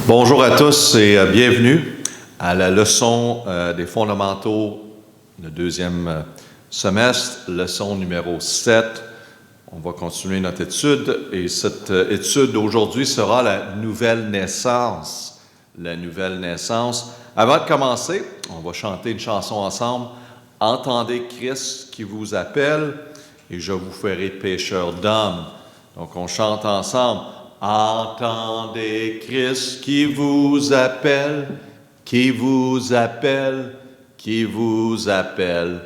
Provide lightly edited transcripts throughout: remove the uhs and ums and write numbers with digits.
Bonjour à tous et bienvenue à la leçon des fondamentaux du deuxième semestre, leçon numéro 7. On va continuer notre étude et cette étude d'aujourd'hui sera la nouvelle naissance. La nouvelle naissance. Avant de commencer, on va chanter une chanson ensemble. Entendez Christ qui vous appelle et je vous ferai pécheur d'hommes. Donc on chante ensemble. Entendez Christ qui vous appelle, qui vous appelle, qui vous appelle.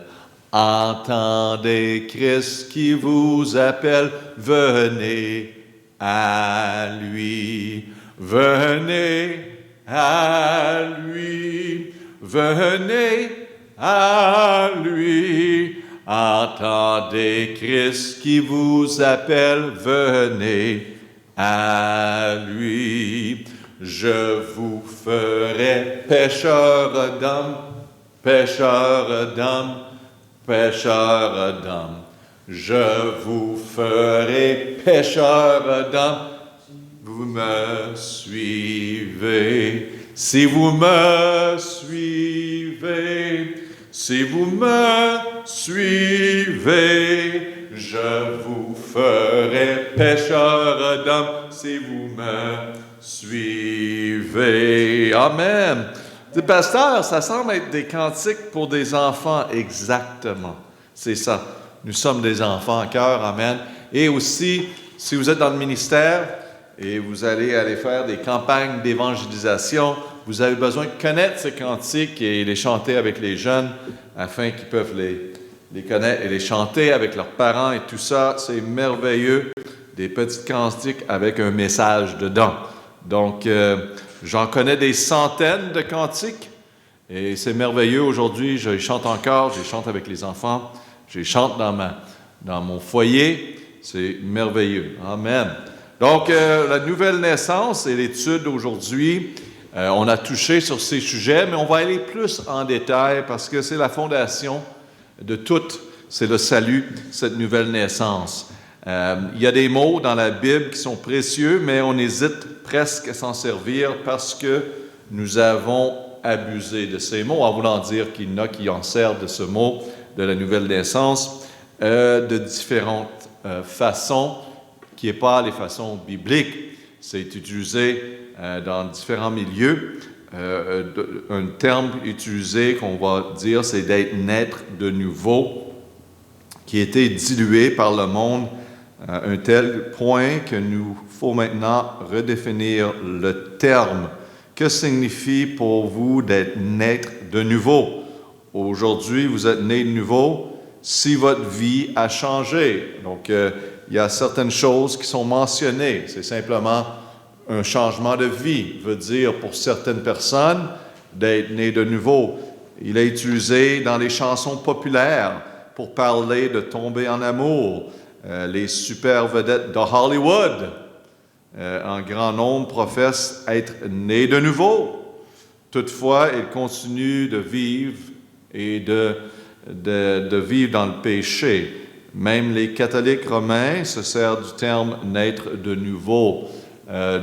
Entendez Christ qui vous appelle, venez à lui, venez à lui, venez à lui. Entendez Christ qui vous appelle, venez à lui. Je vous ferai pécheur d'hommes, pécheur d'hommes, pécheur d'hommes. Je vous ferai pécheur d'hommes. Vous me suivez. Si vous me suivez, si vous me suivez, je vous ferai pécheur d'hommes si vous me suivez. Amen. Dis, pasteur, ça semble être des cantiques pour des enfants. Exactement. C'est ça. Nous sommes des enfants en cœur. Amen. Et aussi, si vous êtes dans le ministère et vous allez faire des campagnes d'évangélisation, vous avez besoin de connaître ces cantiques et les chanter avec les jeunes afin qu'ils peuvent les connaître et les chanter avec leurs parents et tout ça. C'est merveilleux. Des petits cantiques avec un message dedans. Donc, j'en connais des centaines de cantiques et c'est merveilleux. Aujourd'hui, je les chante encore, je les chante avec les enfants, je les chante dans mon foyer. C'est merveilleux. Amen. Donc, la nouvelle naissance et l'étude aujourd'hui, on a touché sur ces sujets, mais on va aller plus en détail parce que c'est la fondation de tout, c'est le salut, cette nouvelle naissance. Il y a des mots dans la Bible qui sont précieux, mais on hésite presque à s'en servir parce que nous avons abusé de ces mots, en voulant dire qu'il y en a qui en servent de ce mot, de la nouvelle naissance, de différentes façons, qui n'est pas les façons bibliques. C'est utilisé dans différents milieux. Un terme utilisé qu'on va dire, c'est d'être naître de nouveau, qui a été dilué par le monde à un tel point que nous faut maintenant redéfinir le terme. Que signifie pour vous d'être naître de nouveau? Aujourd'hui, vous êtes né de nouveau si votre vie a changé. Donc, il y a certaines choses qui sont mentionnées. C'est simplement un changement de vie, veut dire pour certaines personnes d'être né de nouveau. Il est utilisé dans les chansons populaires pour parler de tomber en amour. Les super vedettes de Hollywood, en grand nombre, professent être nés de nouveau. Toutefois, ils continuent de vivre et de vivre dans le péché. Même les catholiques romains se servent du terme naître de nouveau.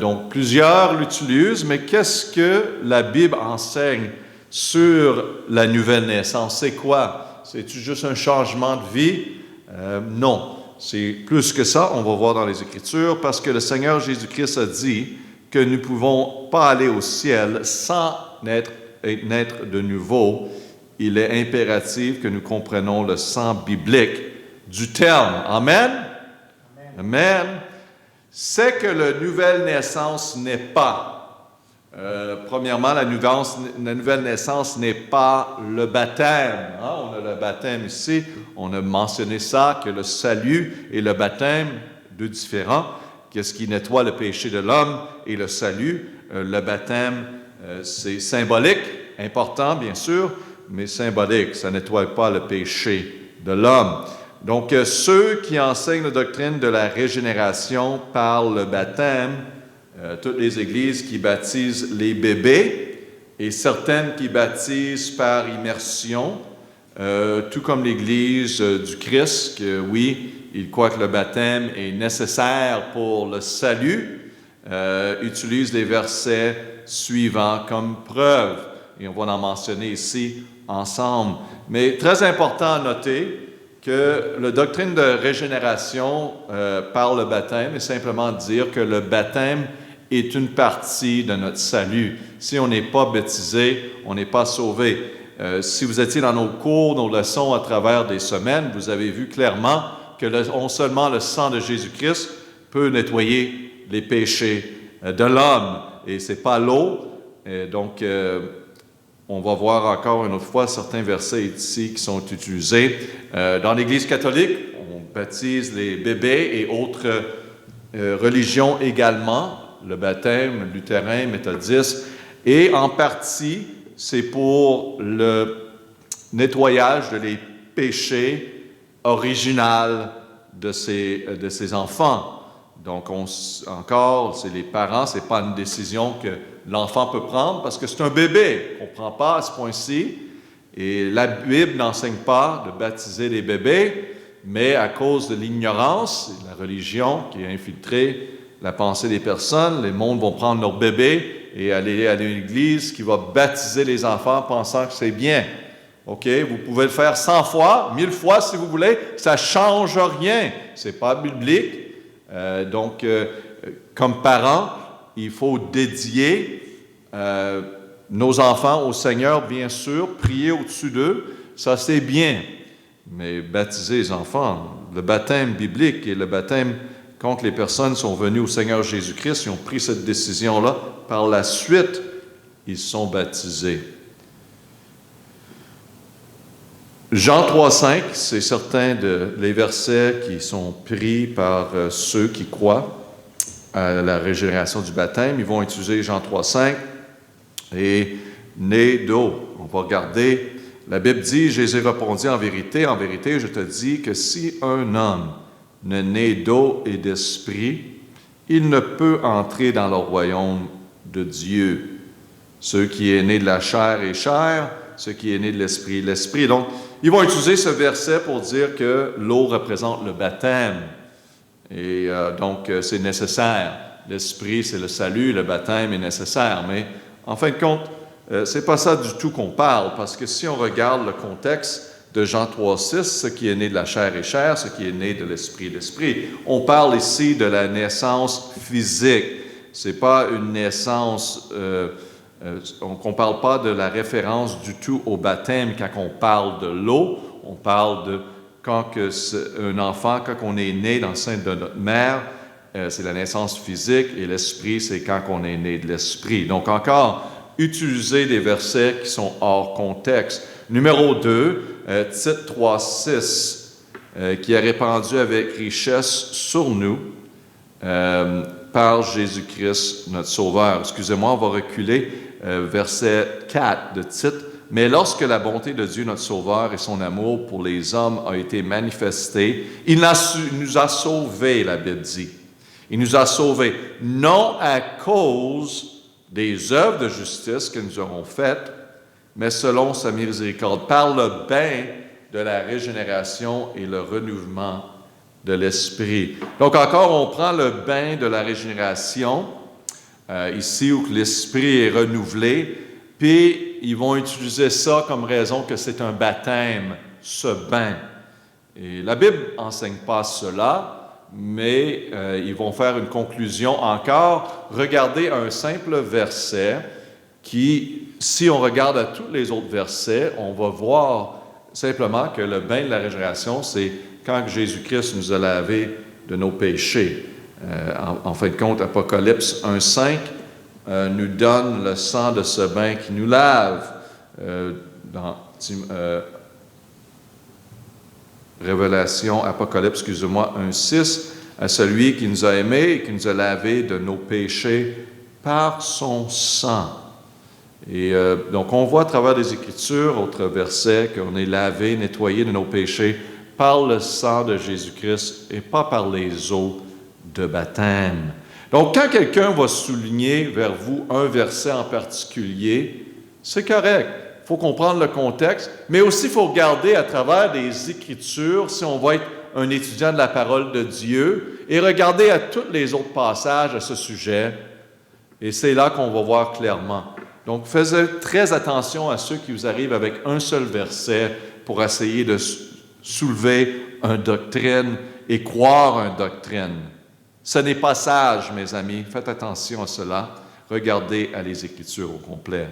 Donc, plusieurs l'utilisent, mais qu'est-ce que la Bible enseigne sur la nouvelle naissance? C'est quoi? C'est-tu juste un changement de vie? Non, c'est plus que ça, on va voir dans les Écritures, parce que le Seigneur Jésus-Christ a dit que nous ne pouvons pas aller au ciel sans naître de nouveau. Il est impératif que nous comprenions le sens biblique du terme. Amen? Amen. C'est que la nouvelle naissance n'est pas, premièrement, la nouvelle naissance n'est pas le baptême. Hein? On a le baptême ici, on a mentionné ça, que le salut et le baptême, deux différents. Qu'est-ce qui nettoie le péché de l'homme et le salut? Le baptême, c'est symbolique, important bien sûr, mais symbolique, ça ne nettoie pas le péché de l'homme. Donc, ceux qui enseignent la doctrine de la régénération par le baptême, toutes les églises qui baptisent les bébés et certaines qui baptisent par immersion, tout comme l'Église du Christ, que oui, ils croient que le baptême est nécessaire pour le salut, utilise les versets suivants comme preuve. Et on va en mentionner ici ensemble. Mais très important à noter que la doctrine de régénération par le baptême est simplement de dire que le baptême est une partie de notre salut. Si on n'est pas baptisé, on n'est pas sauvé. Si vous étiez dans nos cours, nos leçons à travers des semaines, vous avez vu clairement que seulement le sang de Jésus-Christ peut nettoyer les péchés de l'homme. Et ce n'est pas l'eau. Donc, on va voir encore une autre fois certains versets ici qui sont utilisés. Dans l'Église catholique, on baptise les bébés et autres religions également, le baptême lutherin, méthodiste, et en partie, c'est pour le nettoyage des péchés originaux de ces enfants. Donc, encore, c'est les parents, ce n'est pas une décision que l'enfant peut prendre parce que c'est un bébé. On ne prend pas à ce point-ci. Et la Bible n'enseigne pas de baptiser les bébés, mais à cause de l'ignorance, la religion qui a infiltré la pensée des personnes, les mondes vont prendre leur bébé et aller à l'église qui va baptiser les enfants pensant que c'est bien. OK? Vous pouvez le faire 100 fois, 1000 fois si vous voulez, ça ne change rien. Ce n'est pas biblique. Donc, comme parents, il faut dédier nos enfants au Seigneur, bien sûr, prier au-dessus d'eux, ça c'est bien. Mais baptiser les enfants, le baptême biblique et le baptême quand les personnes sont venues au Seigneur Jésus-Christ, ils ont pris cette décision-là, par la suite, ils sont baptisés. Jean 3,5, c'est certains des versets qui sont pris par ceux qui croient à la régénération du baptême. Ils vont utiliser Jean 3,5 et né d'eau. On va regarder, la Bible dit, Jésus répondit en vérité, je te dis que si un homme ne naît d'eau et d'esprit, il ne peut entrer dans le royaume de Dieu. Ce qui est né de la chair est chair, ce qui est né de l'esprit est l'esprit. Donc, ils vont utiliser ce verset pour dire que l'eau représente le baptême. Et donc, c'est nécessaire. L'esprit, c'est le salut, le baptême est nécessaire. Mais, en fin de compte, c'est pas ça du tout qu'on parle, parce que si on regarde le contexte de Jean 3,6, ce qui est né de la chair est chair, ce qui est né de l'esprit est l'esprit. On parle ici de la naissance physique. C'est pas une naissance... on ne parle pas de la référence du tout au baptême quand on parle de l'eau. On parle de quand un enfant, quand on est né dans le sein de notre mère, c'est la naissance physique, et l'esprit, c'est quand on est né de l'esprit. Donc encore, utiliser des versets qui sont hors contexte. Numéro 2, Tite 3,6, qui est répandu avec richesse sur nous par Jésus-Christ, notre Sauveur. Excusez-moi, on va reculer. Verset 4 de Tite. « Mais lorsque la bonté de Dieu, notre Sauveur, et son amour pour les hommes a été manifesté, il nous a sauvés, la Bible dit. Il nous a sauvés, non à cause des œuvres de justice que nous aurons faites, mais selon sa miséricorde, par le bain de la régénération et le renouvellement de l'Esprit. » Donc encore, on prend le bain de la régénération, ici où l'esprit est renouvelé, puis ils vont utiliser ça comme raison que c'est un baptême, ce bain. Et la Bible n'enseigne pas cela, mais ils vont faire une conclusion encore. Regardez un simple verset qui, si on regarde à tous les autres versets, on va voir simplement que le bain de la régénération, c'est quand Jésus-Christ nous a lavés de nos péchés. En fin de compte, Apocalypse 1,5 nous donne le sang de ce bain qui nous lave. Dans Révélation, Apocalypse, 1,6, à celui qui nous a aimés et qui nous a lavés de nos péchés par son sang. Et donc, on voit à travers les Écritures, autres versets, qu'on est lavé, nettoyé de nos péchés par le sang de Jésus-Christ et pas par les eaux de baptême. Donc, quand quelqu'un va souligner vers vous un verset en particulier, c'est correct. Il faut comprendre le contexte, mais aussi il faut regarder à travers les Écritures, si on va être un étudiant de la parole de Dieu, Et regardez à tous les autres passages à ce sujet, et c'est là qu'on va voir clairement. Donc, faites très attention à ceux qui vous arrivent avec un seul verset pour essayer de soulever une doctrine et croire une doctrine. Ce n'est pas sage, mes amis. Faites attention à cela. Regardez à les Écritures au complet.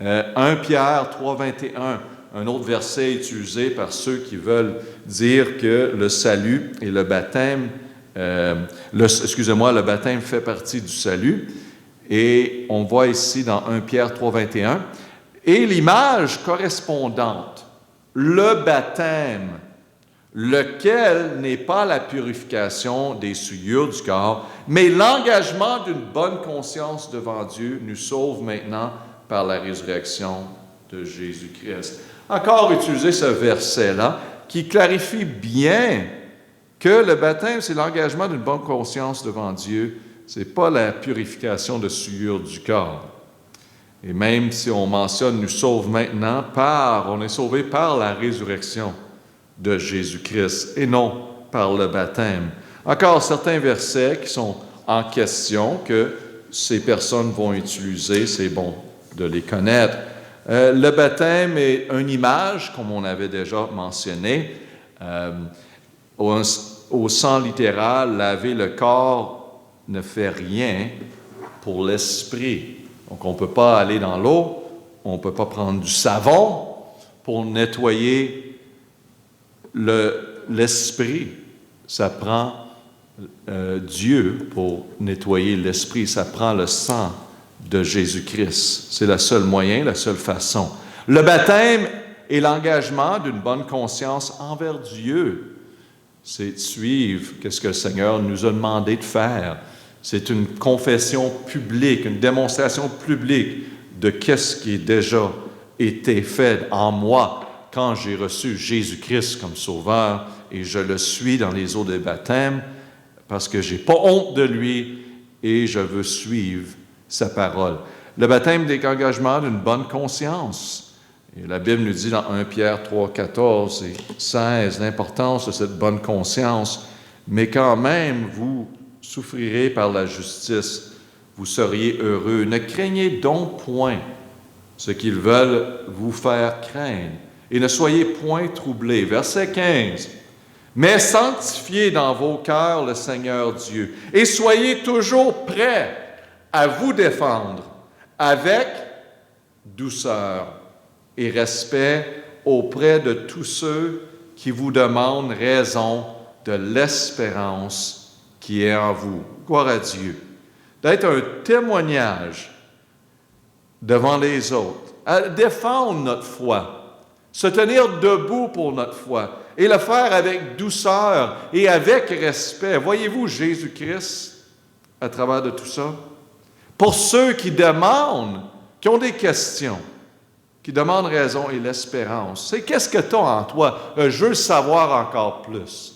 1 Pierre 3, 21, un autre verset utilisé par ceux qui veulent dire que le salut et le baptême, le baptême fait partie du salut. Et on voit ici dans 1 Pierre 3, 21, et l'image correspondante, le baptême, lequel n'est pas la purification des souillures du corps, mais l'engagement d'une bonne conscience devant Dieu nous sauve maintenant par la résurrection de Jésus-Christ. Encore utiliser ce verset-là qui clarifie bien que le baptême, c'est l'engagement d'une bonne conscience devant Dieu, ce n'est pas la purification de souillures du corps. Et même si on mentionne nous sauve maintenant on est sauvé par la résurrection de Jésus-Christ et non par le baptême. Encore certains versets qui sont en question que ces personnes vont utiliser, c'est bon de les connaître. Le baptême est une image, comme on avait déjà mentionné, au sens littéral, laver le corps ne fait rien pour l'esprit. Donc, on ne peut pas aller dans l'eau, on ne peut pas prendre du savon pour nettoyer l'esprit. Ça prend Dieu pour nettoyer l'esprit. Ça prend le sang de Jésus-Christ. C'est le seul moyen, la seule façon. Le baptême est l'engagement d'une bonne conscience envers Dieu. C'est de suivre ce que le Seigneur nous a demandé de faire. C'est une confession publique, une démonstration publique de qu'est-ce qui a déjà été fait en moi quand j'ai reçu Jésus-Christ comme Sauveur et je le suis dans les eaux de baptême parce que je n'ai pas honte de lui et je veux suivre sa parole. Le baptême est l'engagement d'une bonne conscience. Et la Bible nous dit dans 1 Pierre 3, 14 et 16 l'importance de cette bonne conscience, mais quand même vous souffrirez par la justice, vous seriez heureux. Ne craignez donc point ce qu'ils veulent vous faire craindre, et ne soyez point troublés. Verset 15. Mais sanctifiez dans vos cœurs le Seigneur Dieu, et soyez toujours prêts à vous défendre avec douceur et respect auprès de tous ceux qui vous demandent raison de l'espérance qui est en vous. Gloire à Dieu. D'être un témoignage devant les autres, à défendre notre foi, se tenir debout pour notre foi et le faire avec douceur et avec respect. Voyez-vous Jésus-Christ à travers de tout ça? Pour ceux qui demandent, qui ont des questions, qui demandent raison et l'espérance, c'est qu'est-ce que tu as en toi? Je veux savoir encore plus.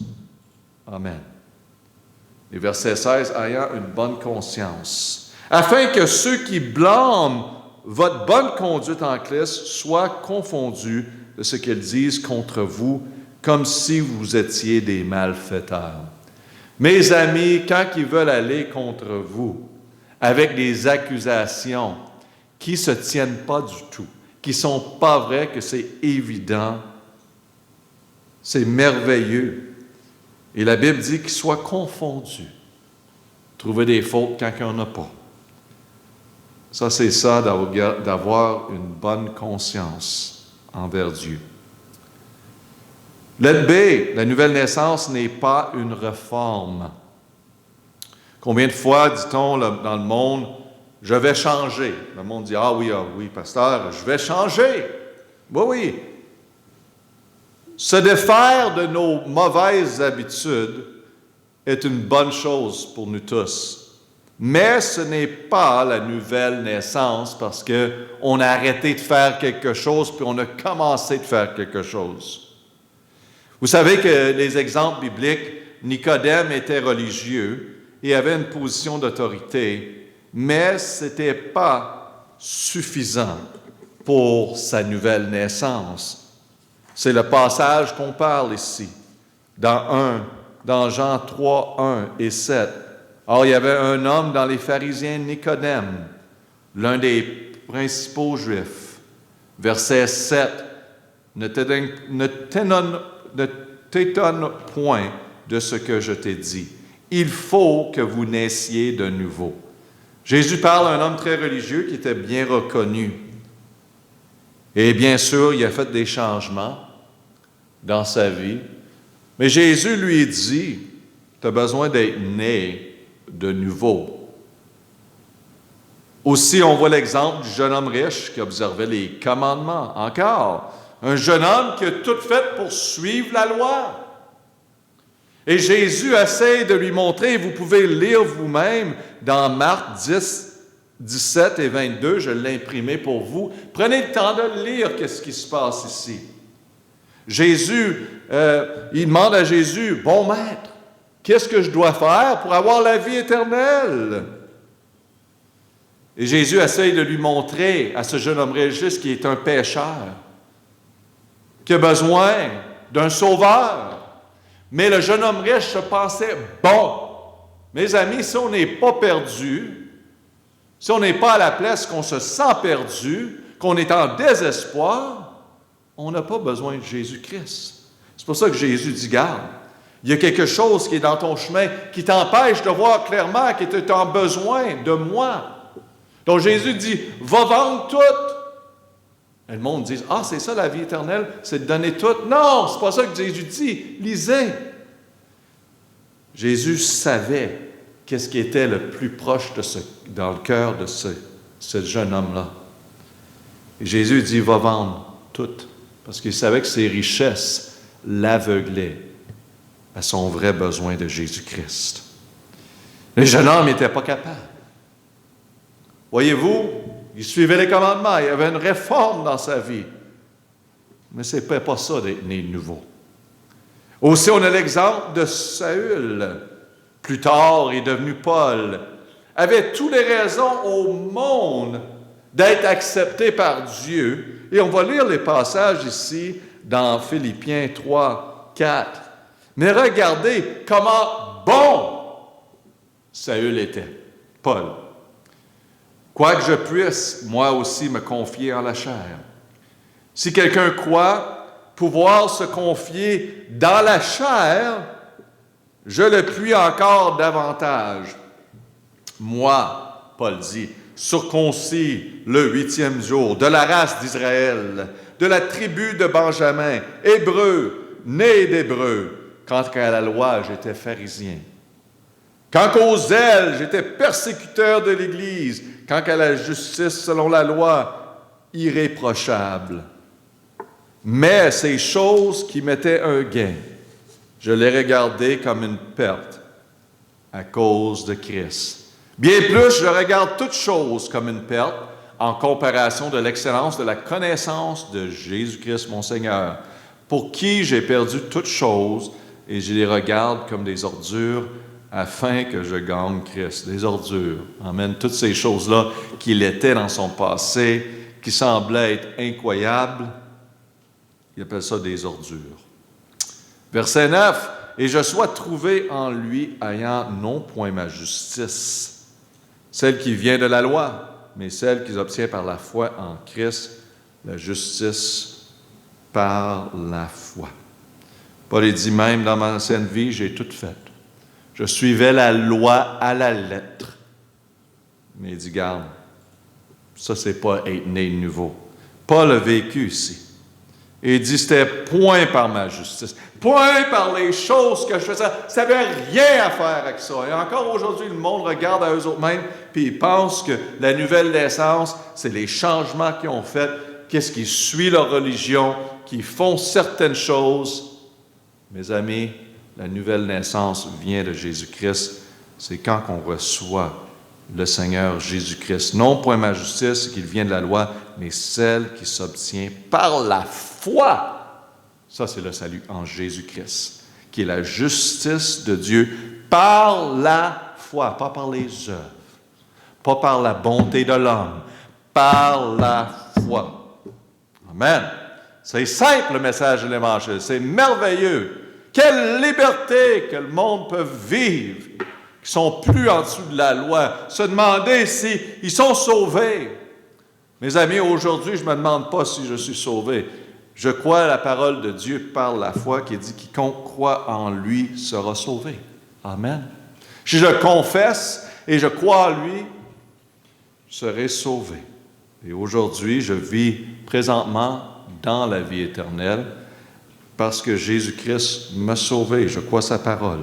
Amen. Et verset 16, ayant une bonne conscience, afin que ceux qui blâment votre bonne conduite en Christ soient confondus de ce qu'ils disent contre vous, comme si vous étiez des malfaiteurs. Mes amis, quand ils veulent aller contre vous, avec des accusations qui ne se tiennent pas du tout, qui ne sont pas vraies, que c'est évident, c'est merveilleux. Et la Bible dit qu'ils soient confondus. Trouver des fautes quand il n'y en a pas. Ça, c'est ça d'avoir une bonne conscience envers Dieu. Lettre B, la nouvelle naissance n'est pas une réforme. Combien de fois dit-on dans le monde, je vais changer? Le monde dit, ah oui, pasteur, je vais changer. Oui. Se défaire de nos mauvaises habitudes est une bonne chose pour nous tous. Mais ce n'est pas la nouvelle naissance parce qu'on a arrêté de faire quelque chose puis on a commencé de faire quelque chose. Vous savez que les exemples bibliques, Nicodème était religieux et avait une position d'autorité, mais ce n'était pas suffisant pour sa nouvelle naissance. C'est le passage qu'on parle ici, dans 1 dans Jean 3, 1 et 7. Or, il y avait un homme dans les pharisiens, Nicodème, l'un des principaux juifs. Verset 7. Ne t'étonne point de ce que je t'ai dit. Il faut que vous naissiez de nouveau. Jésus parle à un homme très religieux qui était bien reconnu. Et bien sûr, il a fait des changements dans sa vie. Mais Jésus lui dit, tu as besoin d'être né de nouveau. Aussi, on voit l'exemple du jeune homme riche qui observait les commandements. Encore, un jeune homme qui a tout fait pour suivre la loi. Et Jésus essaie de lui montrer, vous pouvez lire vous-même dans Marc 10, 17 et 22, je l'ai imprimé pour vous. Prenez le temps de lire qu'est-ce qui se passe ici. Jésus, il demande à Jésus, bon maître, qu'est-ce que je dois faire pour avoir la vie éternelle? Et Jésus essaie de lui montrer à ce jeune homme riche qui est un pécheur, qui a besoin d'un sauveur. Mais le jeune homme riche se pensait bon. Mes amis, si on n'est pas perdu, si on n'est pas à la place qu'on se sent perdu, qu'on est en désespoir, on n'a pas besoin de Jésus-Christ. C'est pour ça que Jésus dit, garde, il y a quelque chose qui est dans ton chemin qui t'empêche de voir clairement que tu as besoin de moi. Donc Jésus dit, va vendre tout. Et le monde dit, ah, c'est ça la vie éternelle, c'est de donner tout. Non, c'est pas ça que Jésus dit. Lisez. Jésus savait qu'est-ce qui était le plus proche dans le cœur de ce jeune homme-là. Et Jésus dit, va vendre tout. Parce qu'il savait que ses richesses l'aveuglaient à son vrai besoin de Jésus-Christ. Le jeune homme n'était pas capable. Voyez-vous, il suivait les commandements, il y avait une réforme dans sa vie. Mais ce n'est pas ça d'être né de nouveau. Aussi, on a l'exemple de Saül. Plus tard, il est devenu Paul. Avait toutes les raisons au monde d'être accepté par Dieu. Et on va lire les passages ici dans Philippiens 3, 4. Mais regardez comment bon Saül était, Paul. Quoique je puisse, moi aussi, me confier en la chair. Si quelqu'un croit pouvoir se confier dans la chair, je le puis encore davantage. Moi, Paul dit, circoncis le 8e jour, de la race d'Israël, de la tribu de Benjamin, hébreu, né d'hébreu, quant à la loi, j'étais pharisien. Quant au zèle, j'étais persécuteur de l'Église. Quant à la justice selon la loi, irréprochable. Mais ces choses qui m'étaient un gain, je les regardais comme une perte à cause de Christ. Bien plus, je regarde toutes choses comme une perte en comparaison de l'excellence de la connaissance de Jésus-Christ, mon Seigneur, pour qui j'ai perdu toutes choses et je les regarde comme des ordures afin que je gagne Christ. Des ordures. Amen. Toutes ces choses-là qu'il était dans son passé, qui semblaient être incroyables, il appelle ça des ordures. Verset 9. « Et je sois trouvé en lui ayant non point ma justice, celle qui vient de la loi, mais celle qui obtient par la foi en Christ, la justice par la foi. » Paul dit même dans ma ancienne vie, j'ai tout fait. Je suivais la loi à la lettre. Mais il dit, garde, ça, c'est pas être né de nouveau. Paul a vécu ici. Et il dit, c'était point par ma justice, point par les choses que je faisais. Ça n'avait rien à faire avec ça. Et encore aujourd'hui, le monde regarde à eux autres mêmes, puis ils pensent que la nouvelle naissance, c'est les changements qu'ils ont faits, qu'est-ce qui suit leur religion, qui font certaines choses. Mes amis, la nouvelle naissance vient de Jésus-Christ. C'est quand on reçoit le Seigneur Jésus-Christ. Non point ma justice qui vient de la loi, mais celle qui s'obtient par la foi. Ça, c'est le salut en Jésus-Christ, qui est la justice de Dieu par la foi, pas par les œuvres, pas par la bonté de l'homme, par la foi. Amen. C'est simple le message de l'Évangile, c'est merveilleux. Quelle liberté que le monde peut vivre, qui sont plus en dessous de la loi. Se demander s'ils sont sauvés. Mes amis, aujourd'hui, je ne me demande pas si je suis sauvé. Je crois à la parole de Dieu par la foi qui dit « Quiconque croit en lui sera sauvé ». Amen. Si je confesse et je crois en lui, je serai sauvé. Et aujourd'hui, je vis présentement dans la vie éternelle parce que Jésus-Christ m'a sauvé. Je crois sa parole.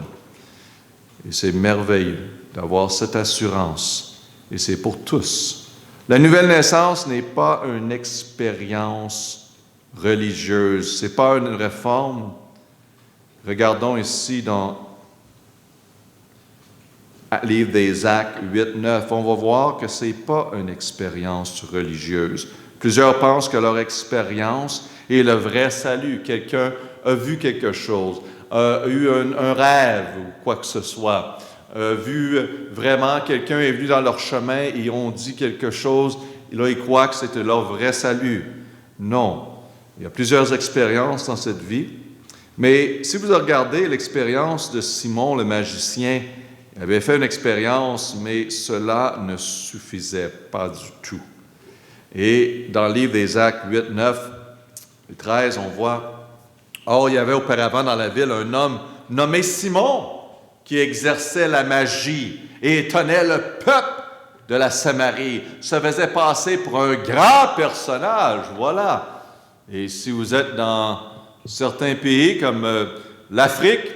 Et c'est merveilleux d'avoir cette assurance. Et c'est pour tous. La nouvelle naissance n'est pas une expérience religieuse. Ce n'est pas une réforme. Regardons ici dans le livre des Actes 8, 9. On va voir que ce n'est pas une expérience religieuse. Plusieurs pensent que leur expérience est le vrai salut. Quelqu'un a vu quelque chose, a eu un rêve ou quoi que ce soit, a vu vraiment quelqu'un est venu dans leur chemin et ils ont dit quelque chose, et là ils croient que c'était leur vrai salut. Non, il y a plusieurs expériences dans cette vie, mais si vous regardez l'expérience de Simon le magicien, il avait fait une expérience, mais cela ne suffisait pas du tout. Et dans le livre des Actes 8, 9 et 13, on voit, or il y avait auparavant dans la ville un homme nommé Simon qui exerçait la magie et étonnait le peuple de la Samarie, se faisait passer pour un grand personnage, voilà. Et si vous êtes dans certains pays comme l'Afrique,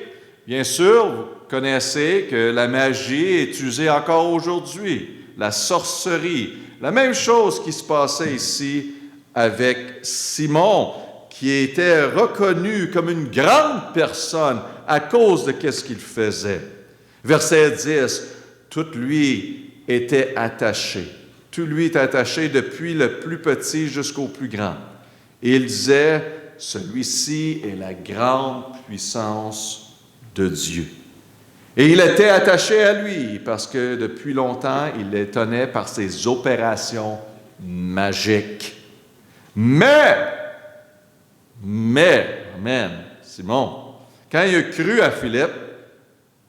bien sûr, vous connaissez que la magie est utilisée encore aujourd'hui, la sorcellerie. La même chose qui se passait ici avec Simon, qui était reconnu comme une grande personne à cause de ce qu'il faisait. Verset 10, tout lui était attaché. Tout lui est attaché depuis le plus petit jusqu'au plus grand. Et il disait, celui-ci est la grande puissance de Dieu. Et il était attaché à lui parce que depuis longtemps, il l'étonnait par ses opérations magiques. Mais, amen, Simon, quand il a cru à Philippe,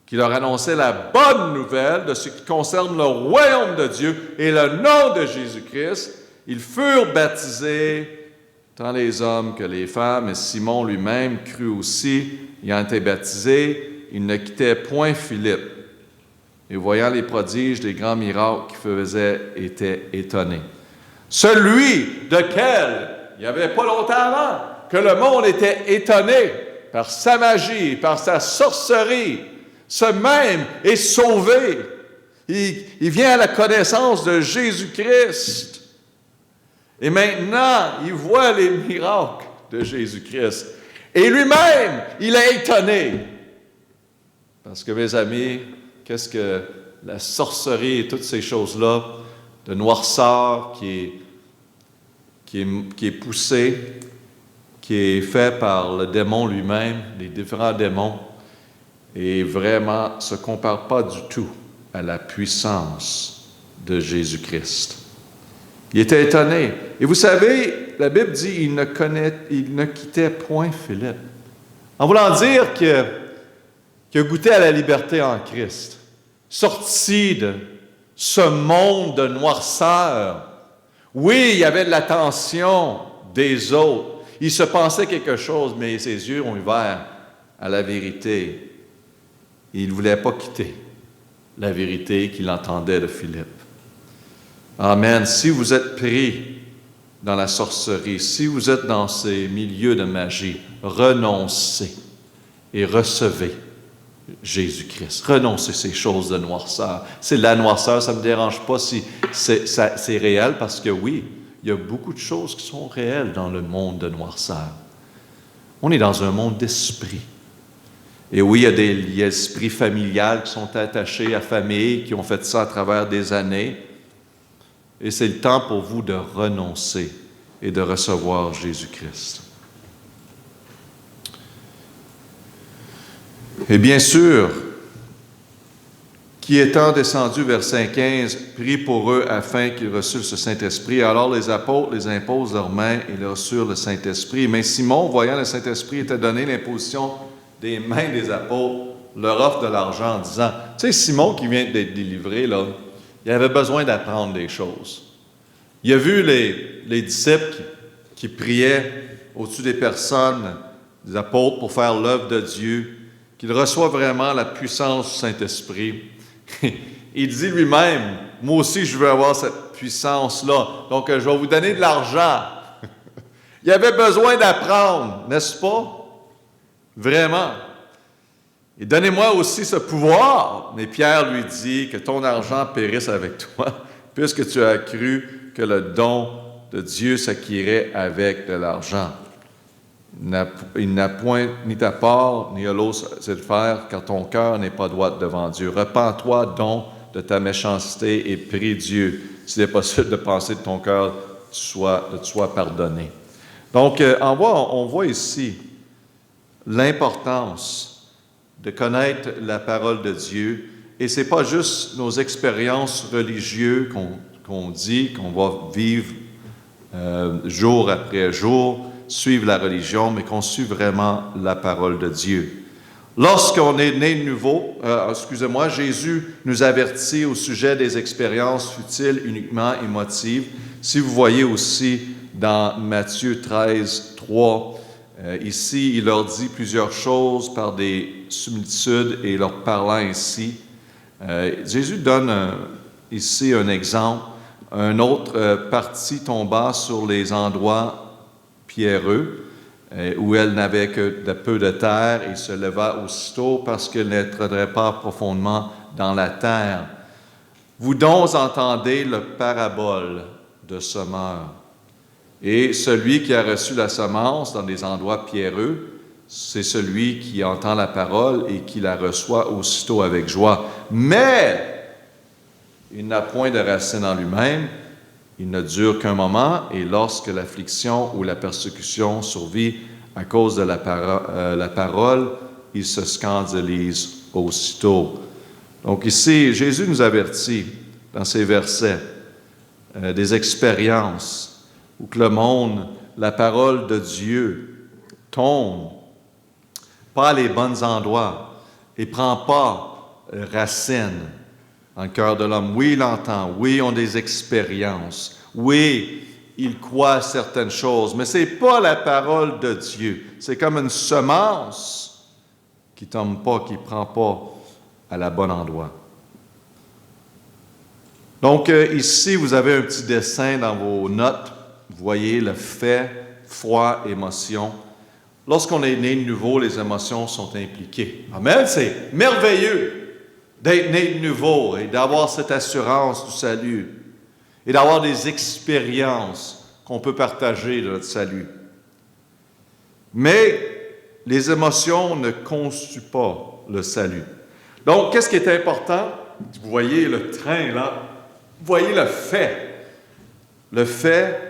qui leur annonçait la bonne nouvelle de ce qui concerne le royaume de Dieu et le nom de Jésus-Christ, ils furent baptisés, tant les hommes que les femmes, et Simon lui-même crut aussi, ayant été baptisé, il ne quittait point Philippe. Et voyant les prodiges, les grands miracles qu'il faisait, était étonné. Celui de quel, il n'y avait pas longtemps avant, que le monde était étonné par sa magie, par sa sorcellerie, ce même est sauvé. Il vient à la connaissance de Jésus-Christ. Et maintenant, il voit les miracles de Jésus-Christ. Et lui-même, il est étonné. Parce que, mes amis, qu'est-ce que la sorcellerie et toutes ces choses-là, de noirceur qui est poussée, qui est fait par le démon lui-même, les différents démons, et vraiment ne se compare pas du tout à la puissance de Jésus-Christ. Il était étonné. Et vous savez, la Bible dit il ne quittait point Philippe. En voulant dire qu'il a goûté à la liberté en Christ, sorti de ce monde de noirceur. Oui, il y avait de l'attention des autres. Il se pensait quelque chose, mais ses yeux ont ouvert à la vérité. Il ne voulait pas quitter la vérité qu'il entendait de Philippe. Amen. Si vous êtes pris dans la sorcellerie, si vous êtes dans ces milieux de magie, renoncez et recevez Jésus-Christ. Renoncez ces choses de noirceur. C'est de la noirceur, ça ne me dérange pas si c'est réel, parce que oui, il y a beaucoup de choses qui sont réelles dans le monde de noirceur. On est dans un monde d'esprit. Et oui, il y a des esprits familiales qui sont attachés à famille, qui ont fait ça à travers des années. Et c'est le temps pour vous de renoncer et de recevoir Jésus-Christ. Et bien sûr, qui étant descendu, verset 15, prie pour eux afin qu'ils reçussent le Saint-Esprit. Alors les apôtres les imposent leurs mains et ils reçurent le Saint-Esprit. Mais Simon, voyant le Saint-Esprit était donné l'imposition des mains des apôtres, leur offre de l'argent en disant, tu sais, Simon qui vient d'être délivré, là, il avait besoin d'apprendre des choses. Il a vu les disciples qui priaient au-dessus des personnes, des apôtres, pour faire l'œuvre de Dieu, qu'il reçoit vraiment la puissance du Saint-Esprit. Il dit lui-même, moi aussi je veux avoir cette puissance-là, donc je vais vous donner de l'argent. Il avait besoin d'apprendre, n'est-ce pas? Vraiment. Et donnez-moi aussi ce pouvoir. Mais Pierre lui dit que ton argent périsse avec toi, puisque tu as cru que le don de Dieu s'acquirait avec de l'argent. Il n'a point ni ta part, ni à l'autre c'est de faire, car ton cœur n'est pas droit devant Dieu. Repens-toi donc de ta méchanceté et prie Dieu, s'il est possible de penser de ton cœur, de te sois pardonné. Donc, on voit ici l'importance de connaître la parole de Dieu. Et ce n'est pas juste nos expériences religieuses qu'on dit, qu'on va vivre jour après jour, suivre la religion, mais qu'on suit vraiment la parole de Dieu. Lorsqu'on est né de nouveau, Jésus nous avertit au sujet des expériences futiles uniquement émotives. Si vous voyez aussi dans Matthieu 13, 3, ici, il leur dit plusieurs choses par des similitudes et leur parlant ainsi. Jésus donne ici un exemple. Un autre partie tomba sur les endroits pierreux, où elle n'avait que de peu de terre et se leva aussitôt parce qu'elle n'entrerait pas profondément dans la terre. Vous donc entendez le parabole de semeur. Et celui qui a reçu la semence dans des endroits pierreux, c'est celui qui entend la parole et qui la reçoit aussitôt avec joie. Mais il n'a point de racine en lui-même, il ne dure qu'un moment, et lorsque l'affliction ou la persécution survit à cause de la parole, il se scandalise aussitôt. Donc ici, Jésus nous avertit dans ces versets des expériences où que le monde, la parole de Dieu tombe pas les bons endroits et prend pas racine dans le cœur de l'homme. Oui, il entend. Oui, ils ont des expériences. Oui, il croit certaines choses. Mais ce n'est pas la parole de Dieu. C'est comme une semence qui ne tombe pas, qui ne prend pas à la bonne endroit. Donc, ici, vous avez un petit dessin dans vos notes. Vous voyez le fait, foi, émotion. Lorsqu'on est né de nouveau, les émotions sont impliquées. Amen, c'est merveilleux d'être né de nouveau et d'avoir cette assurance du salut et d'avoir des expériences qu'on peut partager de notre salut. Mais les émotions ne constituent pas le salut. Donc, qu'est-ce qui est important? Vous voyez le train là, vous voyez le fait. Le fait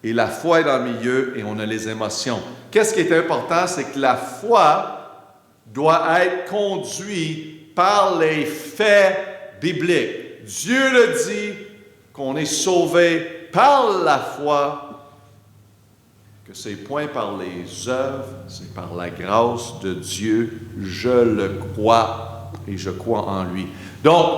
et la foi est dans le milieu et on a les émotions. Qu'est-ce qui est important? C'est que la foi doit être conduite par les faits bibliques. Dieu le dit qu'on est sauvé par la foi, que c'est point par les œuvres, c'est par la grâce de Dieu. Je le crois et je crois en lui. Donc,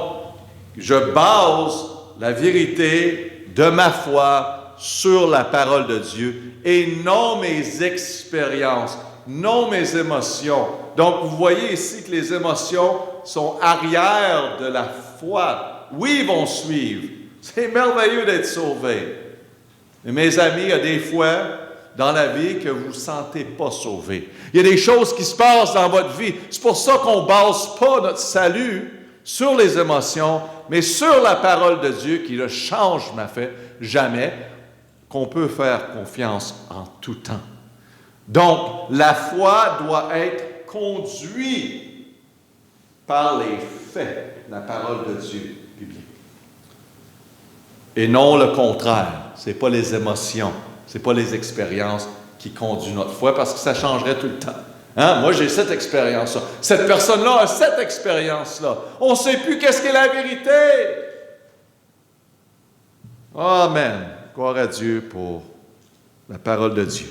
je base la vérité de ma foi sur la parole de Dieu et non mes expériences, non mes émotions. Donc, vous voyez ici que les émotions sont arrière de la foi. Oui, ils vont suivre. C'est merveilleux d'être sauvé. Mais mes amis, il y a des fois dans la vie que vous ne vous sentez pas sauvé. Il y a des choses qui se passent dans votre vie. C'est pour ça qu'on ne base pas notre salut sur les émotions, mais sur la parole de Dieu qui ne change jamais, qu'on peut faire confiance en tout temps. Donc, la foi doit être conduite par les faits, la parole de Dieu biblique. Et non le contraire. Ce n'est pas les émotions, ce n'est pas les expériences qui conduisent notre foi, parce que ça changerait tout le temps. Hein? Moi, j'ai cette expérience-là. Cette personne-là a cette expérience-là. On ne sait plus qu'est-ce qu'est la vérité. Amen. Gloire à Dieu pour la parole de Dieu.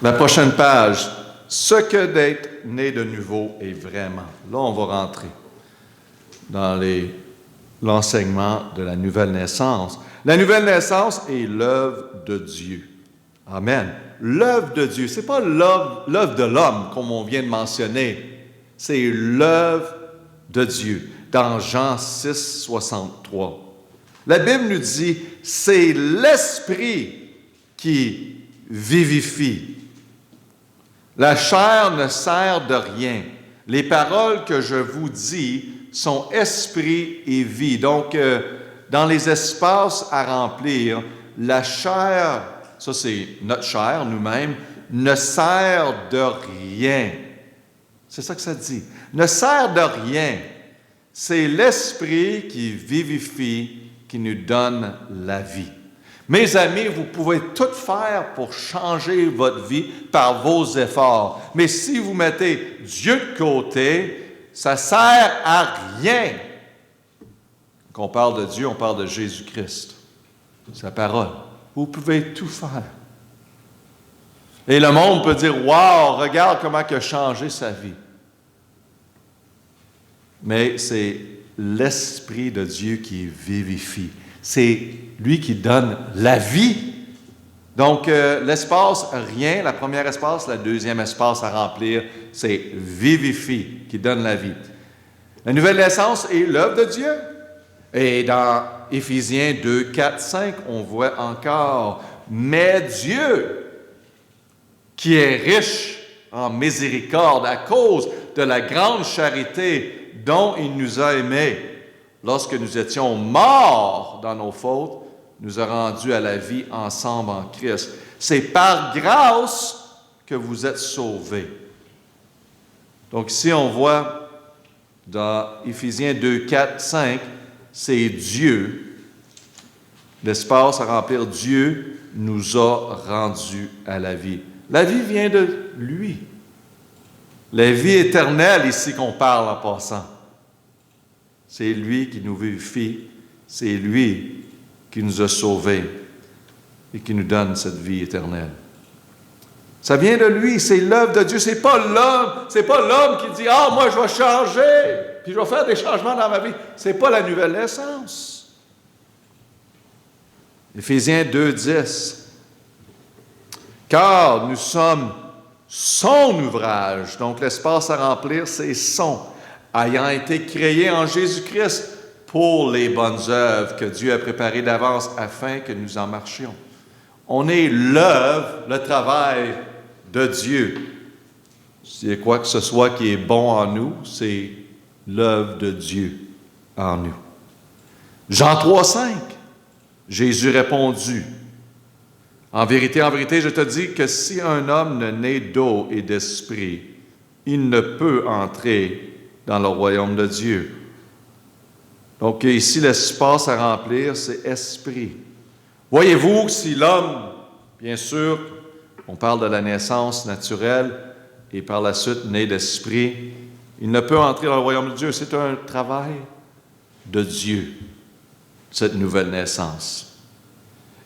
La prochaine page. Ce que d'être né de nouveau est vraiment. Là, on va rentrer dans l'enseignement de la nouvelle naissance. La nouvelle naissance est l'œuvre de Dieu. Amen. L'œuvre de Dieu. Ce n'est pas l'œuvre de l'homme, comme on vient de mentionner. C'est l'œuvre de Dieu. Dans Jean 6, 63. La Bible nous dit, c'est l'Esprit qui vivifie. La chair ne sert de rien. Les paroles que je vous dis sont esprit et vie. Donc, dans les espaces à remplir, la chair, ça c'est notre chair, nous-mêmes, ne sert de rien. C'est ça que ça dit. Ne sert de rien. C'est l'esprit qui vivifie, qui nous donne la vie. Mes amis, vous pouvez tout faire pour changer votre vie par vos efforts. Mais si vous mettez Dieu de côté, ça ne sert à rien. Quand on parle de Dieu, on parle de Jésus-Christ. Sa parole. Vous pouvez tout faire. Et le monde peut dire, « Wow, regarde comment il a changé sa vie. » Mais c'est l'Esprit de Dieu qui vivifie. C'est lui qui donne la vie. Donc, l'espace, rien. La première espace, la deuxième espace à remplir, c'est vivifie, qui donne la vie. La nouvelle naissance est l'œuvre de Dieu. Et dans Éphésiens 2, 4, 5, on voit encore, mais Dieu, qui est riche en miséricorde à cause de la grande charité dont il nous a aimés, lorsque nous étions morts dans nos fautes, nous a rendus à la vie ensemble en Christ. C'est par grâce que vous êtes sauvés. Donc ici, on voit dans Éphésiens 2, 4, 5, c'est Dieu, l'espace à remplir, Dieu nous a rendus à la vie. La vie vient de lui. La vie éternelle ici qu'on parle en passant. C'est lui qui nous vivifie, c'est lui qui nous a sauvés et qui nous donne cette vie éternelle. Ça vient de lui, c'est l'œuvre de Dieu, c'est pas l'homme qui dit « Ah, moi je vais changer, puis je vais faire des changements dans ma vie. » C'est pas la nouvelle naissance. Éphésiens 2, 10. Car nous sommes son ouvrage, donc l'espace à remplir, c'est son, ayant été créé en Jésus-Christ pour les bonnes œuvres que Dieu a préparées d'avance afin que nous en marchions. On est l'œuvre, le travail de Dieu. S'il y a quoi que ce soit qui est bon en nous, c'est l'œuvre de Dieu en nous. Jean 3, 5. Jésus répondit, en vérité, je te dis que si un homme ne naît d'eau et d'esprit, il ne peut entrer dans le royaume de Dieu. Donc ici, l'espace à remplir, c'est esprit. Voyez-vous, si l'homme, bien sûr, on parle de la naissance naturelle et par la suite né d'esprit, il ne peut entrer dans le royaume de Dieu. C'est un travail de Dieu, cette nouvelle naissance.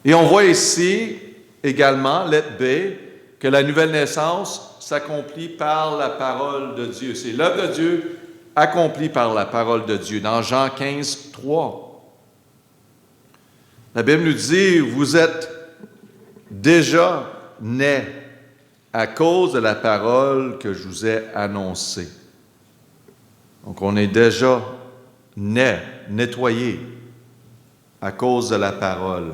Et on voit ici également, lettre B, que la nouvelle naissance s'accomplit par la parole de Dieu. C'est l'œuvre de Dieu accomplie par la parole de Dieu. Dans Jean 15, 3, la Bible nous dit, vous êtes déjà nés à cause de la parole que je vous ai annoncée. Donc, on est déjà nés, nettoyés à cause de la parole.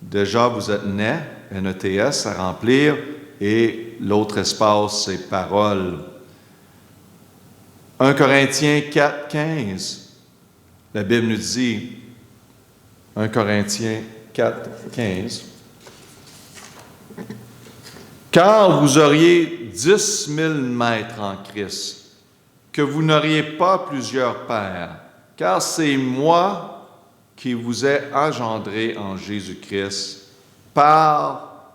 Déjà, vous êtes nés, N-E-T-S, à remplir, et l'autre espace, c'est parole. 1 Corinthiens 4, 15, la Bible nous dit, 1 Corinthiens 4, 15, car vous auriez 10 000 maîtres en Christ, que vous n'auriez pas plusieurs pères, car c'est moi qui vous ai engendré en Jésus-Christ par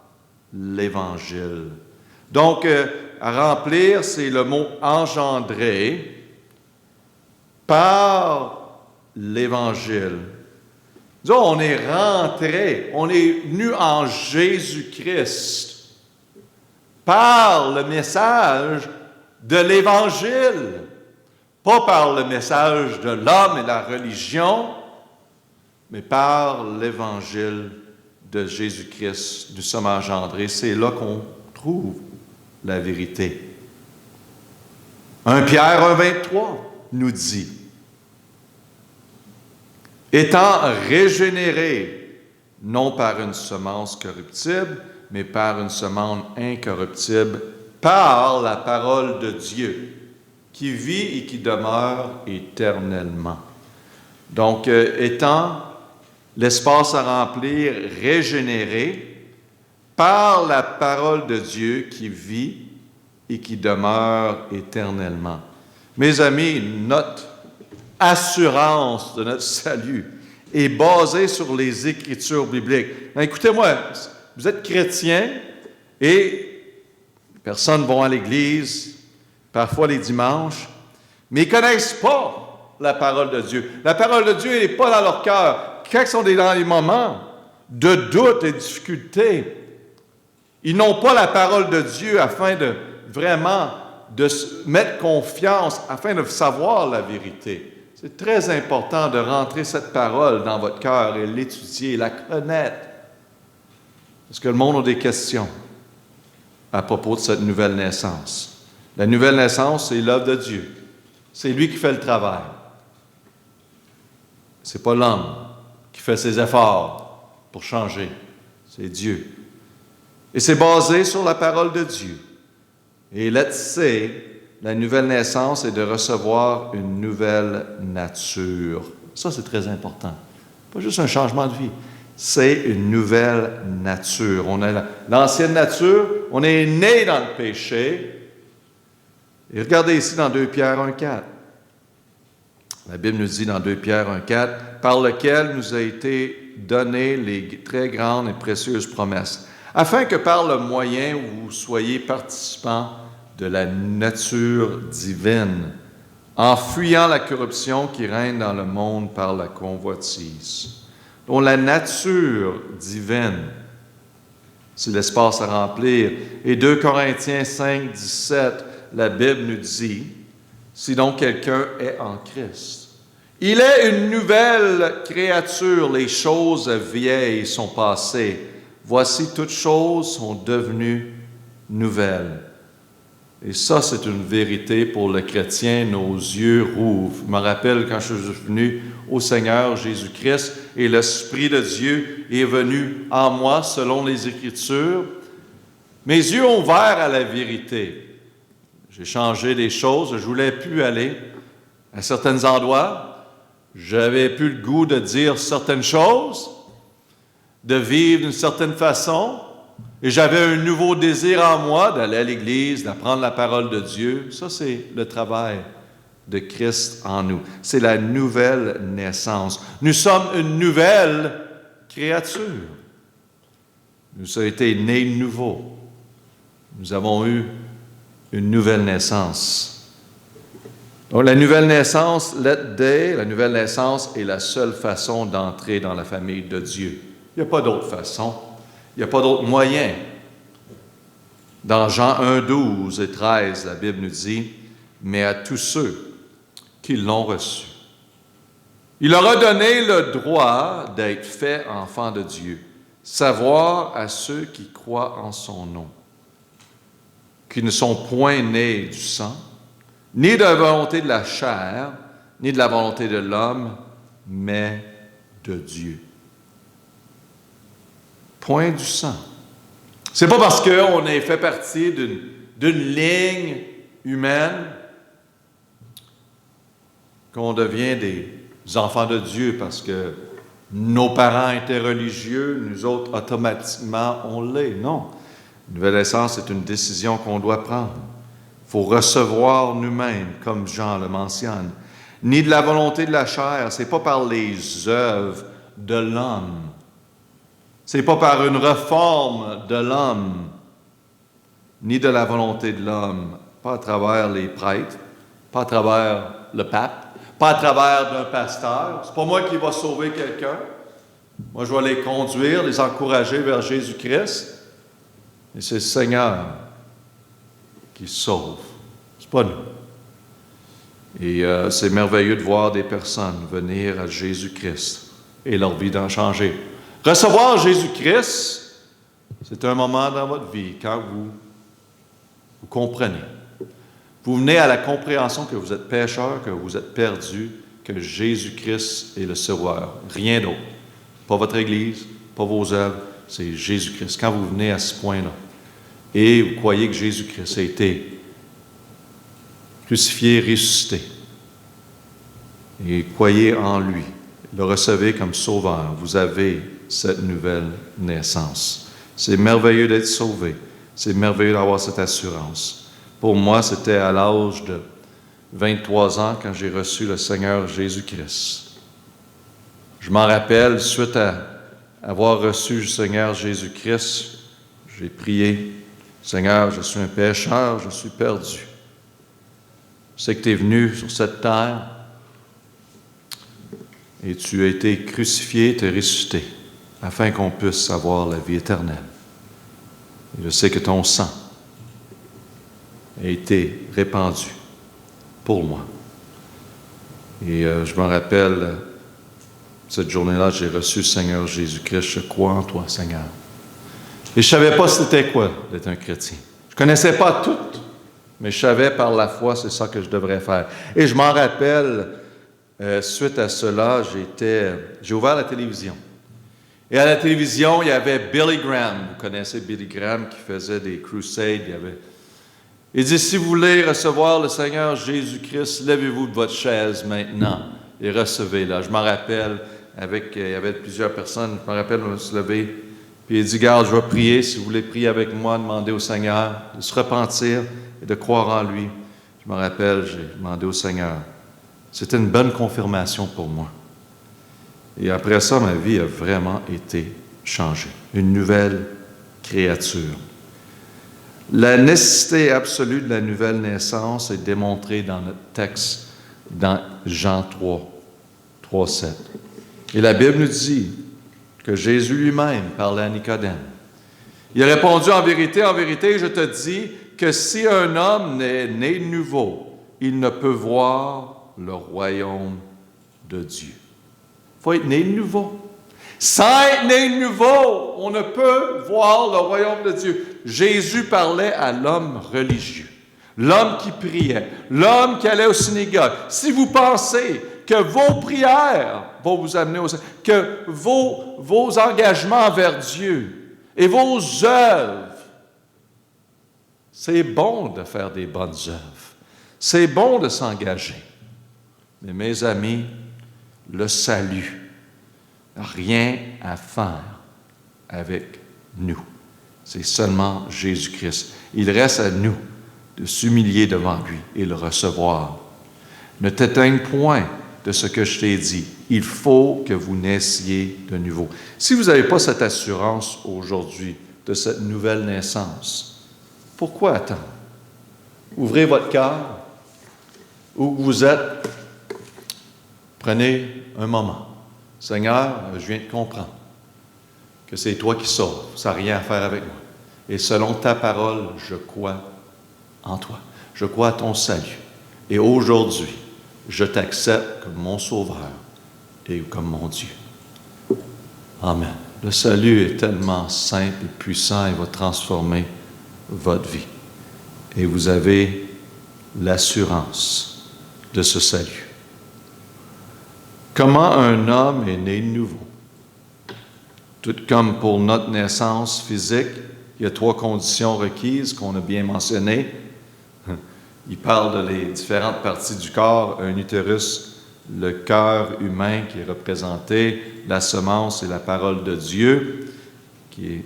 l'Évangile. Donc, à remplir, c'est le mot engendré par l'Évangile. Disons, on est rentré, on est venu en Jésus-Christ par le message de l'Évangile, pas par le message de l'homme et la religion, mais par l'Évangile de Jésus-Christ. Nous sommes engendrés. C'est là qu'on trouve la vérité. 1 Pierre 1,23 nous dit, étant régénérés, non par une semence corruptible, mais par une semence incorruptible, par la parole de Dieu, qui vit et qui demeure éternellement. Donc, étant l'espace à remplir, régénéré, par la parole de Dieu qui vit et qui demeure éternellement. Mes amis, notre assurance de notre salut est basée sur les Écritures bibliques. Écoutez-moi, vous êtes chrétien et personnes vont à l'église, parfois les dimanches, mais ils ne connaissent pas la parole de Dieu. La parole de Dieu n'est pas dans leur cœur. Quand ils sont dans les moments de doute et de difficulté, ils n'ont pas la parole de Dieu afin de vraiment de se mettre confiance, afin de savoir la vérité. C'est très important de rentrer cette parole dans votre cœur et l'étudier, la connaître. Parce que le monde a des questions à propos de cette nouvelle naissance. La nouvelle naissance, c'est l'œuvre de Dieu. C'est lui qui fait le travail. Ce n'est pas l'homme qui fait ses efforts pour changer. C'est Dieu. Et c'est basé sur la parole de Dieu. Et let's say, la nouvelle naissance est de recevoir une nouvelle nature. Ça, c'est très important. Pas juste un changement de vie. C'est une nouvelle nature. On a l'ancienne nature, on est né dans le péché. Et regardez ici dans 2 Pierre 1,4. La Bible nous dit dans 2 Pierre 1,4, par lequel nous a été données les très grandes et précieuses promesses, afin que par le moyen où vous soyez participants de la nature divine, en fuyant la corruption qui règne dans le monde par la convoitise. Donc la nature divine, c'est l'espace à remplir. Et 2 Corinthiens 5, 17, la Bible nous dit, si donc quelqu'un est en Christ, il est une nouvelle créature, les choses vieilles sont passées. Voici, toutes choses sont devenues nouvelles. Et ça, c'est une vérité pour le chrétien, nos yeux rouvrent. Je me rappelle quand je suis venu au Seigneur Jésus-Christ et l'Esprit de Dieu est venu en moi selon les Écritures. Mes yeux ont ouvert à la vérité. J'ai changé des choses, je voulais plus aller à certains endroits. J'avais plus le goût de dire certaines choses, de vivre d'une certaine façon, et j'avais un nouveau désir en moi d'aller à l'Église, d'apprendre la parole de Dieu. Ça, c'est le travail de Christ en nous. C'est la nouvelle naissance. Nous sommes une nouvelle créature. Nous avons été nés de nouveau. Nous avons eu une nouvelle naissance. Donc, la nouvelle naissance, la nouvelle naissance est la seule façon d'entrer dans la famille de Dieu. Il n'y a pas d'autre façon. Il n'y a pas d'autre moyen. Dans Jean 1, 12 et 13, la Bible nous dit, « Mais à tous ceux qui l'ont reçu, il leur a donné le droit d'être faits enfants de Dieu, savoir à ceux qui croient en son nom, qui ne sont point nés du sang, ni de la volonté de la chair, ni de la volonté de l'homme, mais de Dieu. » Point du sang. C'est pas parce qu'on est fait partie d'une ligne humaine qu'on devient des enfants de Dieu parce que nos parents étaient religieux, nous autres, automatiquement, on l'est. Non. Une nouvelle naissance, c'est une décision qu'on doit prendre. Il faut recevoir nous-mêmes, comme Jean le mentionne. Ni de la volonté de la chair, c'est pas par les œuvres de l'homme. C'est pas par une réforme de l'homme, ni de la volonté de l'homme, pas à travers les prêtres, pas à travers le pape, pas à travers d'un pasteur. C'est pas moi qui va sauver quelqu'un. Moi, je vais les conduire, les encourager vers Jésus-Christ. Et c'est le Seigneur qui sauve. C'est pas nous. Et c'est merveilleux de voir des personnes venir à Jésus-Christ et leur vie d'en changer. Recevoir Jésus-Christ, c'est un moment dans votre vie quand vous comprenez. Vous venez à la compréhension que vous êtes pécheur, que vous êtes perdu, que Jésus-Christ est le Sauveur. Rien d'autre. Pas votre Église, pas vos œuvres, c'est Jésus-Christ. Quand vous venez à ce point-là, et vous croyez que Jésus-Christ a été crucifié, ressuscité, et croyez en lui, le recevez comme Sauveur, vous avez cette nouvelle naissance. C'est merveilleux d'être sauvé. C'est merveilleux d'avoir cette assurance. Pour moi, c'était à l'âge de 23 ans quand j'ai reçu le Seigneur Jésus-Christ. Je m'en rappelle, suite à avoir reçu le Seigneur Jésus-Christ, j'ai prié, « Seigneur, je suis un pécheur, je suis perdu. Je sais que tu es venu sur cette terre et tu as été crucifié, tu es ressuscité, afin qu'on puisse avoir la vie éternelle. Et je sais que ton sang a été répandu pour moi. » Et je me rappelle, cette journée-là, j'ai reçu le Seigneur Jésus-Christ. Je crois en toi, Seigneur. Et je ne savais pas c'était quoi d'être un chrétien. Je ne connaissais pas tout, mais je savais par la foi, c'est ça que je devrais faire. Et je m'en rappelle, suite à cela, j'ai ouvert la télévision. Et à la télévision, il y avait Billy Graham. Vous connaissez Billy Graham qui faisait des crusades. Il dit, si vous voulez recevoir le Seigneur Jésus-Christ, levez-vous de votre chaise maintenant et recevez-la. Je m'en rappelle, il y avait plusieurs personnes, je me rappelle, on se lever, puis il dit, garde, je vais prier, si vous voulez prier avec moi, demandez au Seigneur de se repentir et de croire en lui. Je me rappelle, j'ai demandé au Seigneur. C'était une bonne confirmation pour moi. Et après ça, ma vie a vraiment été changée. Une nouvelle créature. La nécessité absolue de la nouvelle naissance est démontrée dans notre texte, dans Jean 3, 7. Et la Bible nous dit que Jésus lui-même parlait à Nicodème. Il a répondu, en vérité, je te dis que si un homme n'est né de nouveau, il ne peut voir le royaume de Dieu. Il faut être né de nouveau. Sans être né de nouveau, on ne peut voir le royaume de Dieu. Jésus parlait à l'homme religieux, l'homme qui priait, l'homme qui allait au synagogue. Si vous pensez que vos prières vont vous amener au Seigneur, que vos engagements envers Dieu et vos œuvres, c'est bon de faire des bonnes œuvres. C'est bon de s'engager. Mais mes amis, le salut n'a rien à faire avec nous. C'est seulement Jésus-Christ. Il reste à nous de s'humilier devant lui et le recevoir. Ne t'éteigne point de ce que je t'ai dit. Il faut que vous naissiez de nouveau. Si vous n'avez pas cette assurance aujourd'hui de cette nouvelle naissance, pourquoi attendre? Ouvrez votre cœur, où vous êtes, prenez un moment. Seigneur, je viens de comprendre que c'est toi qui sauves, ça n'a rien à faire avec moi. Et selon ta parole, je crois en toi. Je crois à ton salut. Et aujourd'hui, je t'accepte comme mon sauveur et comme mon Dieu. Amen. Le salut est tellement simple et puissant, il va transformer votre vie. Et vous avez l'assurance de ce salut. Comment un homme est né de nouveau? Tout comme pour notre naissance physique, il y a 3 conditions requises qu'on a bien mentionnées. Il parle des différentes parties du corps, un utérus, le cœur humain qui est représenté, la semence et la parole de Dieu qui est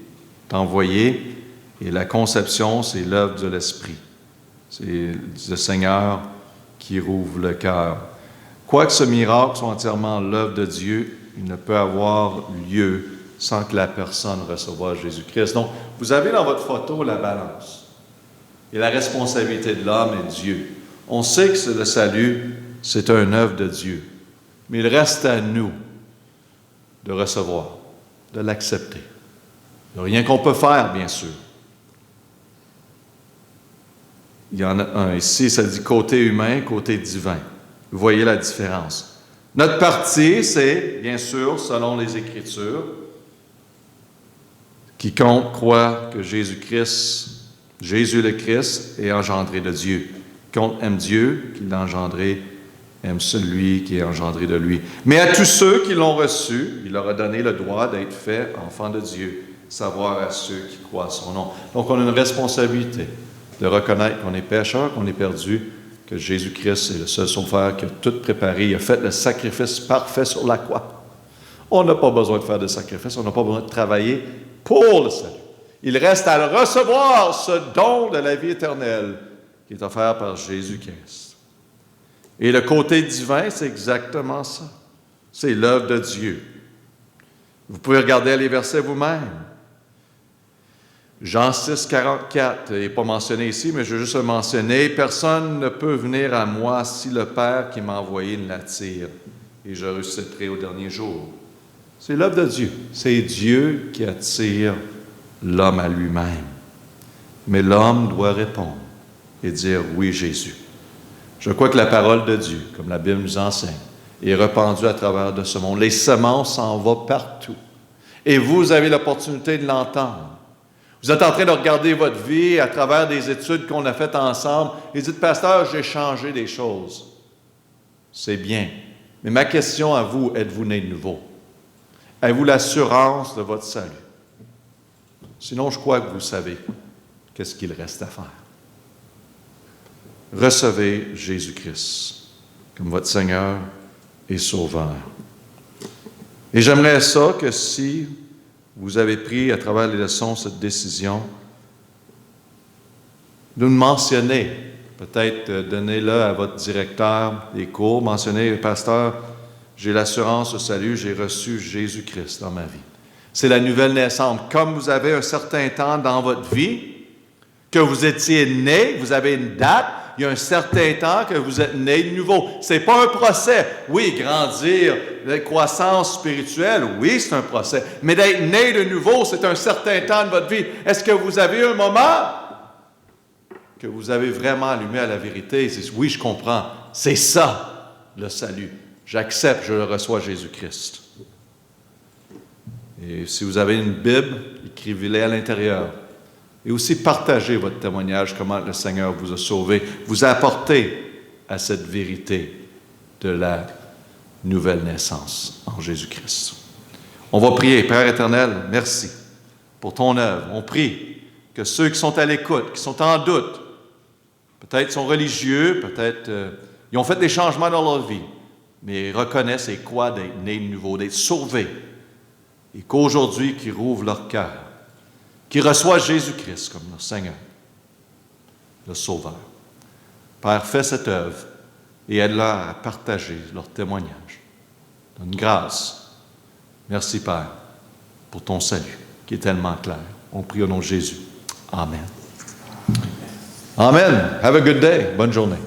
envoyée, et la conception, c'est l'œuvre de l'Esprit. C'est le Seigneur qui rouvre le cœur. Quoique ce miracle soit entièrement l'œuvre de Dieu, il ne peut avoir lieu sans que la personne reçoive Jésus-Christ. Donc, vous avez dans votre photo la balance. Et la responsabilité de l'homme est Dieu. On sait que le salut, c'est une œuvre de Dieu. Mais il reste à nous de recevoir, de l'accepter. Il n'y a rien qu'on peut faire, bien sûr. Il y en a un. Ici, ça dit côté humain, côté divin. Vous voyez la différence. Notre partie, c'est, bien sûr, selon les Écritures, quiconque croit que Jésus le Christ, est engendré de Dieu. Quiconque aime Dieu, qui l'a engendré, aime celui qui est engendré de lui. Mais à tous ceux qui l'ont reçu, il leur a donné le droit d'être faits enfants de Dieu, savoir à ceux qui croient à son nom. Donc, on a une responsabilité de reconnaître qu'on est pécheur, qu'on est perdu, que Jésus-Christ est le seul sauveur qui a tout préparé. Il a fait le sacrifice parfait sur la croix. On n'a pas besoin de faire de sacrifice, on n'a pas besoin de travailler pour le salut. Il reste à le recevoir, ce don de la vie éternelle qui est offert par Jésus-Christ. Et le côté divin, c'est exactement ça. C'est l'œuvre de Dieu. Vous pouvez regarder les versets vous-même. Jean 6, 44, il n'est pas mentionné ici, mais je veux juste le mentionner. « Personne ne peut venir à moi si le Père qui m'a envoyé ne l'attire, et je ressusciterai au dernier jour. » C'est l'œuvre de Dieu. C'est Dieu qui attire l'homme à lui-même. Mais l'homme doit répondre et dire « Oui, Jésus ». Je crois que la parole de Dieu, comme la Bible nous enseigne, est répandue à travers de ce monde. Les semences s'en vont partout. Et vous avez l'opportunité de l'entendre. Vous êtes en train de regarder votre vie à travers des études qu'on a faites ensemble et dites, pasteur, j'ai changé des choses. C'est bien. Mais ma question à vous, êtes-vous né de nouveau? Avez-vous l'assurance de votre salut? Sinon, je crois que vous savez qu'est-ce qu'il reste à faire. Recevez Jésus-Christ comme votre Seigneur et Sauveur. Et j'aimerais ça que si vous avez pris à travers les leçons cette décision, de nous mentionner, peut-être donnez-le à votre directeur des cours, mentionnez, pasteur, j'ai l'assurance au salut, j'ai reçu Jésus-Christ dans ma vie. C'est la nouvelle naissance. Comme vous avez un certain temps dans votre vie, que vous étiez né, vous avez une date, il y a un certain temps que vous êtes né de nouveau. Ce n'est pas un procès. Oui, grandir, la croissance spirituelle, oui, c'est un procès. Mais d'être né de nouveau, c'est un certain temps de votre vie. Est-ce que vous avez un moment que vous avez vraiment allumé à la vérité et dites, oui, je comprends, c'est ça le salut. J'accepte, je le reçois Jésus-Christ. Et si vous avez une Bible, écrivez-la à l'intérieur. Et aussi partagez votre témoignage, comment le Seigneur vous a sauvé, vous a apporté à cette vérité de la nouvelle naissance en Jésus-Christ. On va prier. Père éternel, merci pour ton œuvre. On prie que ceux qui sont à l'écoute, qui sont en doute, peut-être sont religieux, peut-être ils ont fait des changements dans leur vie, mais ils reconnaissent c'est quoi d'être né de nouveau, d'être sauvés, et qu'aujourd'hui, qu'ils rouvrent leur cœur, qui reçoit Jésus-Christ comme leur Seigneur, le Sauveur. Père, fais cette œuvre et aide-leur à partager leur témoignage. Donne grâce. Merci, Père, pour ton salut qui est tellement clair. On prie au nom de Jésus. Amen. Amen. Have a good day. Bonne journée.